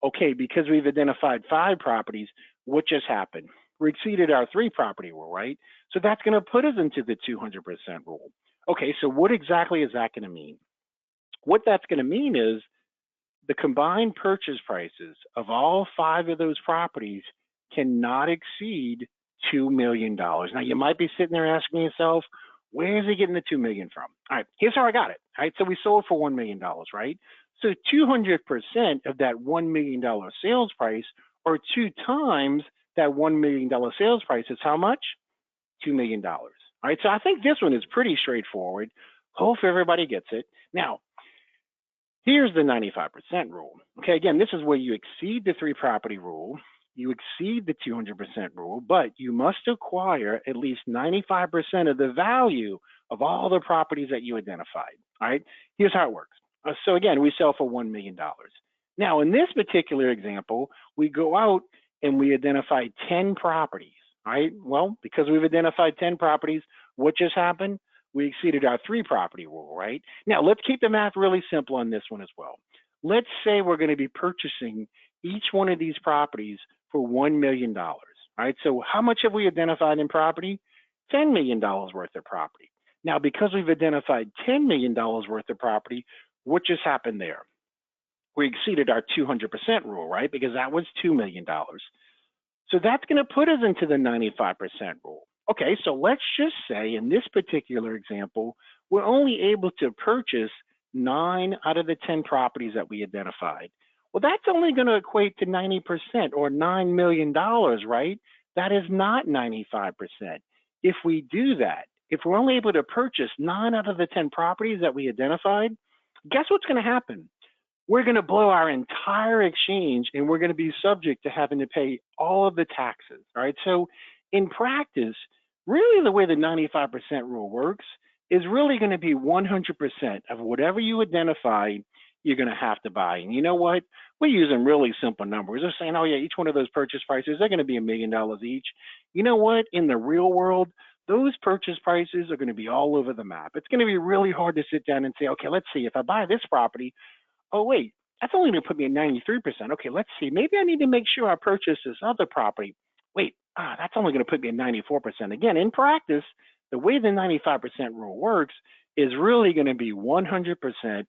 Okay, because we've identified 5 properties, what just happened? We exceeded our 3 property rule, right? So that's going to put us into the 200% rule. Okay, so what exactly is that going to mean? What that's going to mean is the combined purchase prices of all 5 of those properties cannot exceed $2 million. Now, you might be sitting there asking yourself, where is he getting the $2 million from? All right, here's how I got it. All right, so we sold for $1 million, right? So 200% of that $1 million sales price, or 2 times that $1 million sales price, is how much? $2 million. All right, so I think this one is pretty straightforward. Hopefully everybody gets it. Now, here's the 95% rule. Okay, again, this is where you exceed the 3 property rule, you exceed the 200% rule, but you must acquire at least 95% of the value of all the properties that you identified. All right, here's how it works. So again, we sell for $1 million. Now, in this particular example, we go out and we identify 10 properties. All right, well, because we've identified 10 properties, what just happened? We exceeded our 3 property rule, right? Now, let's keep the math really simple on this one as well. Let's say we're going to be purchasing each one of these properties for $1 million. All right, so how much have we identified in property? $10 million worth of property. Now, because we've identified $10 million worth of property, what just happened there? We exceeded our 200% rule, right? Because that was $2 million. So that's going to put us into the 95% rule. Okay, so let's just say in this particular example, we're only able to purchase 9 out of the 10 properties that we identified. Well, that's only going to equate to 90% or $9 million, right? That is not 95%. If we do that, if we're only able to purchase 9 out of the 10 properties that we identified, guess what's going to happen? We're going to blow our entire exchange and we're going to be subject to having to pay all of the taxes, all right? So in practice, really the way the 95% rule works is really going to be 100% of whatever you identify, you're going to have to buy. And you know what? We're using really simple numbers. We're saying, oh yeah, each one of those purchase prices, they're going to be $1 million each. You know what? In the real world, those purchase prices are going to be all over the map. It's going to be really hard to sit down and say, okay, let's see, if I buy this property, oh wait, that's only going to put me at 93%. Okay, let's see, maybe I need to make sure I purchase this other property. Wait, that's only going to put me at 94%. Again, in practice, the way the 95% rule works is really going to be 100%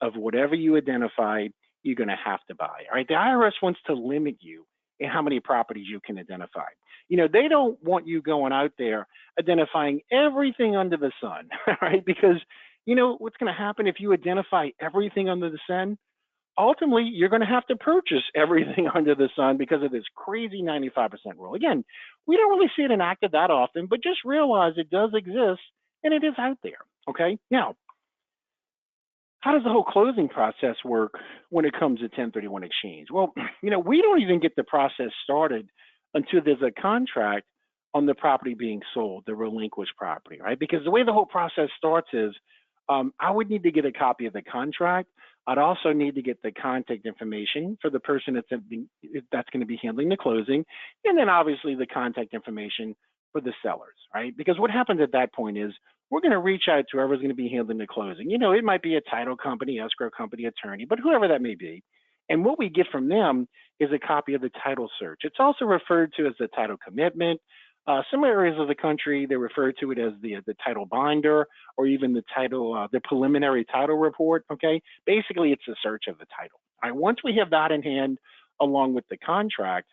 of whatever you identified, you're going to have to buy. All right. The IRS wants to limit you in how many properties you can identify. They don't want you going out there identifying everything under the sun, right? Because what's going to happen if you identify everything under the sun? Ultimately, you're going to have to purchase everything under the sun because of this crazy 95% rule. Again, we don't really see it enacted that often, but just realize it does exist and it is out there. Okay. Now, how does the whole closing process work when it comes to 1031 exchange? Well, we don't even get the process started until there's a contract on the property being sold, the relinquished property, right? Because the way the whole process starts is I would need to get a copy of the contract. I'd also need to get the contact information for the person that's going to be handling the closing, and then obviously the contact information for the sellers, right? Because what happens at that point is we're going to reach out to whoever's going to be handling the closing. It might be a title company, escrow company, attorney, but whoever that may be. And what we get from them is a copy of the title search. It's also referred to as the title commitment. Some areas of the country, they refer to it as the title binder, or even the title, the preliminary title report. Okay, basically it's a search of the title. All right, once we have that in hand, along with the contract,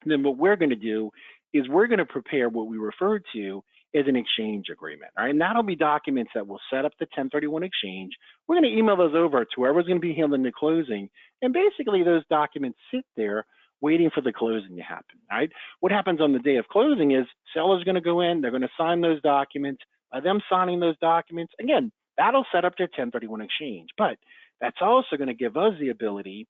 then what we're going to do is we're going to prepare what we refer to as an exchange agreement. All right, and that'll be documents that will set up the 1031 exchange. We're going to email those over to whoever's going to be handling the closing, and basically those documents sit there waiting for the closing to happen. All right, what happens on the day of closing is seller's going to go in, they're going to sign those documents. By them signing those documents, again, that'll set up their 1031 exchange, but that's also going to give us the ability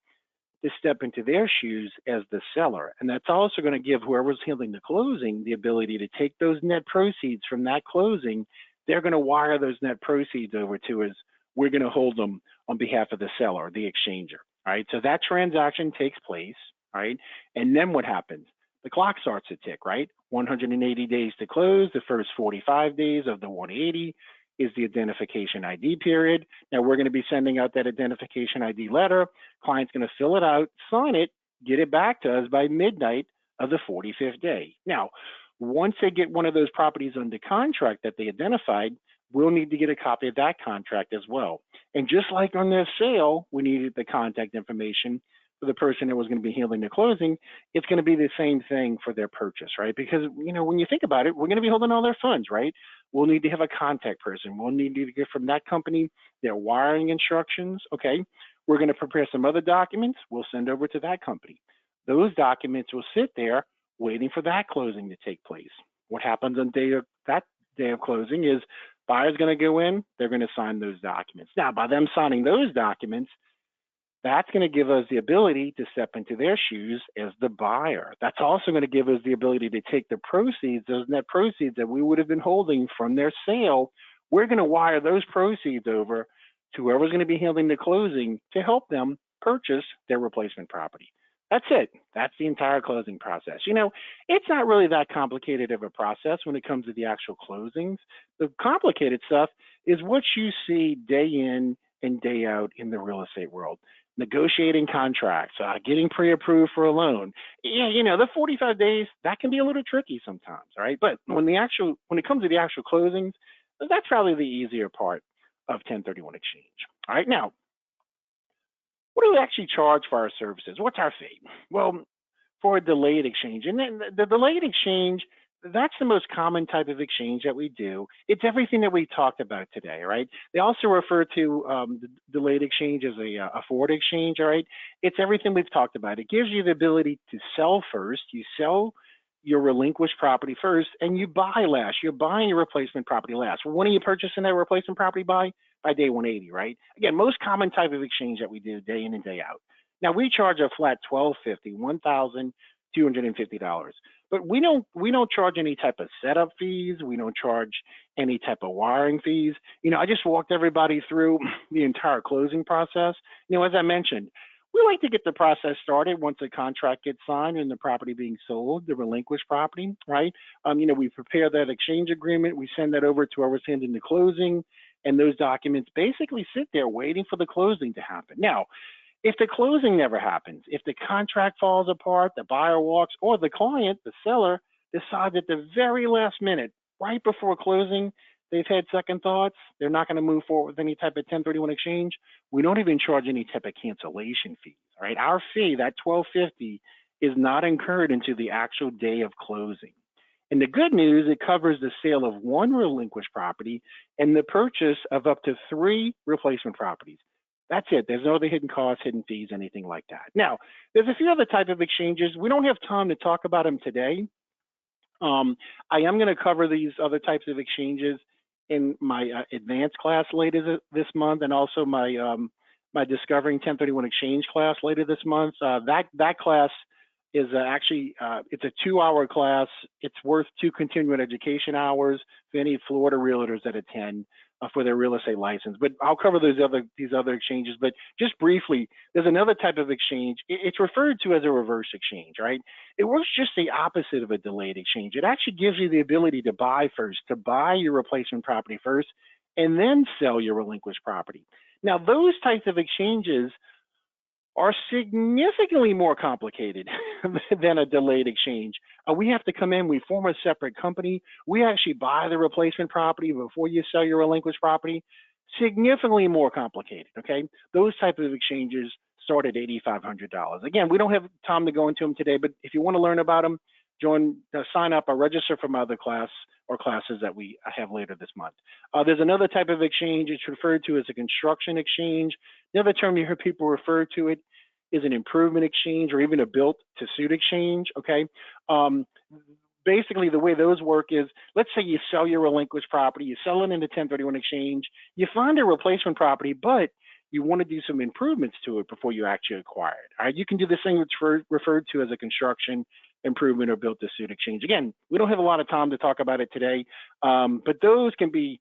to step into their shoes as the seller. And that's also going to give whoever's handling the closing the ability to take those net proceeds from that closing. They're going to wire those net proceeds over to us. We're going to hold them on behalf of the seller, the exchanger. All right, so that transaction takes place. All right, and then what happens? The clock starts to tick, right? 180 days to close. The first 45 days of the 180 is the identification ID period. Now we're going to be sending out that identification ID letter. Client's going to fill it out, sign it, get it back to us by midnight of the 45th day. Now, once they get one of those properties under contract that they identified, we'll need to get a copy of that contract as well. And just like on their sale, we needed the contact information for the person that was going to be handling the closing. It's going to be the same thing for their purchase, right? Because, when you think about it, we're going to be holding all their funds, right? We'll need to have a contact person. We'll need to get from that company their wiring instructions. Okay, we're going to prepare some other documents. We'll send over to that company. Those documents will sit there waiting for that closing to take place. What happens on that day of closing is buyer's going to go in, they're going to sign those documents. Now, by them signing those documents, that's going to give us the ability to step into their shoes as the buyer. That's also going to give us the ability to take the proceeds, those net proceeds that we would have been holding from their sale. We're going to wire those proceeds over to whoever's going to be handling the closing to help them purchase their replacement property. That's it. That's the entire closing process. It's not really that complicated of a process when it comes to the actual closings. The complicated stuff is what you see day in and day out in the real estate world. Negotiating contracts, getting pre-approved for a loan. Yeah, the 45 days, that can be a little tricky sometimes, right? But when it comes to the actual closings, that's probably the easier part of 1031 exchange. All right, now, what do we actually charge for our services? What's our fee? Well, for a delayed exchange, and then the delayed exchange, that's the most common type of exchange that we do. It's everything that we talked about today, right? They also refer to the delayed exchange as a forward exchange, all right? It's everything we've talked about. It gives you the ability to sell first. You sell your relinquished property first, and you buy last. You're buying your replacement property last. Well, when are you purchasing that replacement property by? By day 180, right? Again, most common type of exchange that we do day in and day out. Now, we charge a flat $1,250, $1,250. But we don't charge any type of setup fees. We don't charge any type of wiring fees. I just walked everybody through the entire closing process. As I mentioned, we like to get the process started once the contract gets signed and the property being sold, the relinquished property, right? We prepare that exchange agreement. We send that over to whoever's handling the closing, and those documents basically sit there waiting for the closing to happen. Now, if the closing never happens, if the contract falls apart, the buyer walks, or the client, the seller, decides at the very last minute, right before closing, they've had second thoughts, they're not going to move forward with any type of 1031 exchange, we don't even charge any type of cancellation fees. All right, our fee, that $12.50, is not incurred until the actual day of closing. And the good news, it covers the sale of one relinquished property and the purchase of up to 3 replacement properties. That's it. There's no other hidden costs, hidden fees, anything like that. Now, there's a few other type of exchanges. We don't have time to talk about them today. I am going to cover these other types of exchanges in my advanced class later this month, and also my Discovering 1031 Exchange class later this month. That class is actually it's a 2-hour class. It's worth 2 continuing education hours for any Florida realtors that attend for their real estate license. But I'll cover these other exchanges. But just briefly, there's another type of exchange. It's referred to as a reverse exchange, right? It works just the opposite of a delayed exchange. It actually gives you the ability to buy first, to buy your replacement property first, and then sell your relinquished property. Now, those types of exchanges are significantly more complicated than a delayed exchange. We have to come in, we form a separate company, we actually buy the replacement property before you sell your relinquished property. Significantly more complicated, okay? Those type of exchanges start at $8,500. Again, we don't have time to go into them today, but if you want to learn about them, sign up or register for my other class or classes that we have later this month. There's another type of exchange. It's referred to as a construction exchange. The other term you hear people refer to it is an improvement exchange or even a built-to-suit exchange, okay? Basically, the way those work is, let's say you sell your relinquished property, you sell it into 1031 exchange, you find a replacement property, but you want to do some improvements to it before you actually acquire it. All right, you can do this thing that's referred to as a construction improvement or built-to-suit exchange. Again, we don't have a lot of time to talk about it today, but those can be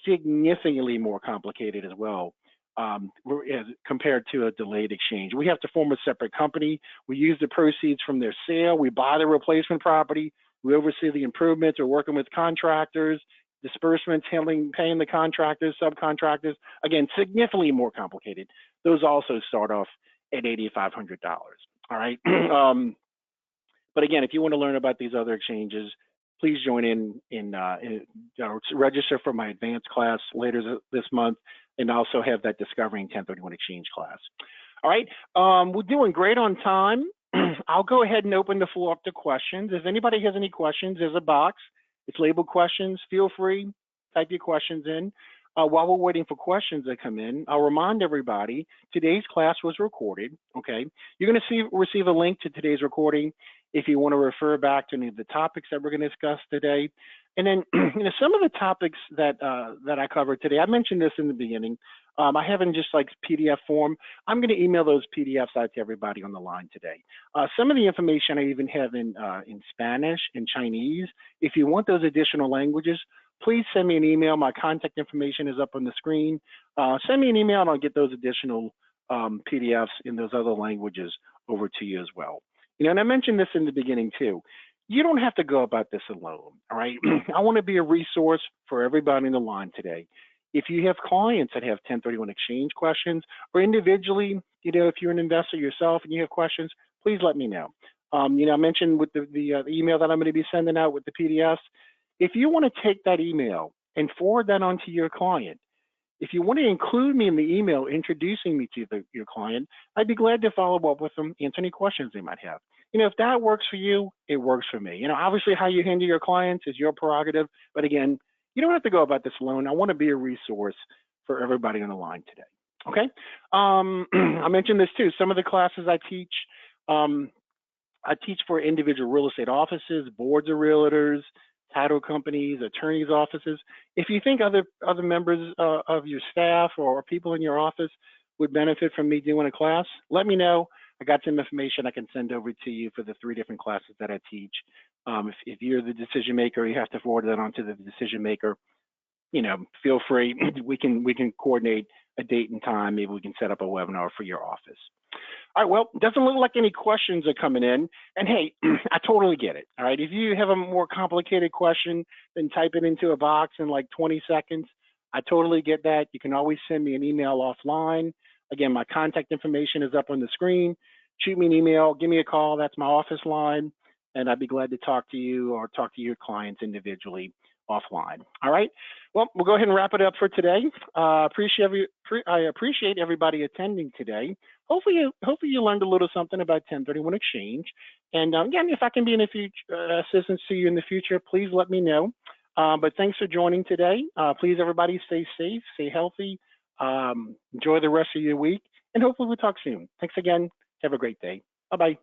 significantly more complicated as well as compared to a delayed exchange. We have to form a separate company. We use the proceeds from their sale. We buy the replacement property. We oversee the improvements or working with contractors, disbursements, paying the contractors, subcontractors. Again, significantly more complicated. Those also start off at $8,500. All right. But again, if you want to learn about these other exchanges, please join in register for my advanced class later this month, and also have that Discovering 1031 Exchange class. All right, we're doing great on time. I'll go ahead and open the floor up to questions. If anybody has any questions, there's a box. It's labeled questions. Feel free, type your questions in. While we're waiting for questions to come in, I'll remind everybody, today's class was recorded, okay? You're gonna receive a link to today's recording if you wanna refer back to any of the topics that we're gonna discuss today. And then, some of the topics that I covered today, I mentioned this in the beginning, I have in just like PDF form. I'm gonna email those PDFs out to everybody on the line today. Some of the information I even have in Spanish and Chinese. If you want those additional languages, please send me an email. My contact information is up on the screen. Send me an email and I'll get those additional PDFs in those other languages over to you as well. And I mentioned this in the beginning too. You don't have to go about this alone, all right? I want to be a resource for everybody in the line today. If you have clients that have 1031 exchange questions, or individually, if you're an investor yourself and you have questions, please let me know. I mentioned with the email that I'm going to be sending out with the PDFs, if you want to take that email and forward that on to your client, if you want to include me in the email introducing me to your client, I'd be glad to follow up with them, answer any questions they might have. If that works for you, it works for me. Obviously how you handle your clients is your prerogative, but again, you don't have to go about this alone. I want to be a resource for everybody on the line today, okay? I mentioned this too, some of the classes I teach for individual real estate offices, boards of realtors, title companies, attorneys' offices. If you think other members of your staff or people in your office would benefit from me doing a class, let me know. I got some information I can send over to you for the 3 different classes that I teach. If you're the decision maker, you have to forward that on to the decision maker. Feel free. We can coordinate a date and time. Maybe we can set up a webinar for your office. All right, well, doesn't look like any questions are coming in. And hey, I totally get it. All right, if you have a more complicated question, then type it into a box in like 20 seconds. I totally get that. You can always send me an email offline. Again, my contact information is up on the screen. Shoot me an email, give me a call. That's my office line. And I'd be glad to talk to you or talk to your clients individually offline. All right. Well, we'll go ahead and wrap it up for today. I appreciate everybody attending today. Hopefully you learned a little something about 1031 exchange. And again, if I can be in the future assistance to you in the future, please let me know. But thanks for joining today. Please, everybody, stay safe, stay healthy, enjoy the rest of your week, and hopefully we'll talk soon. Thanks again. Have a great day. Bye-bye.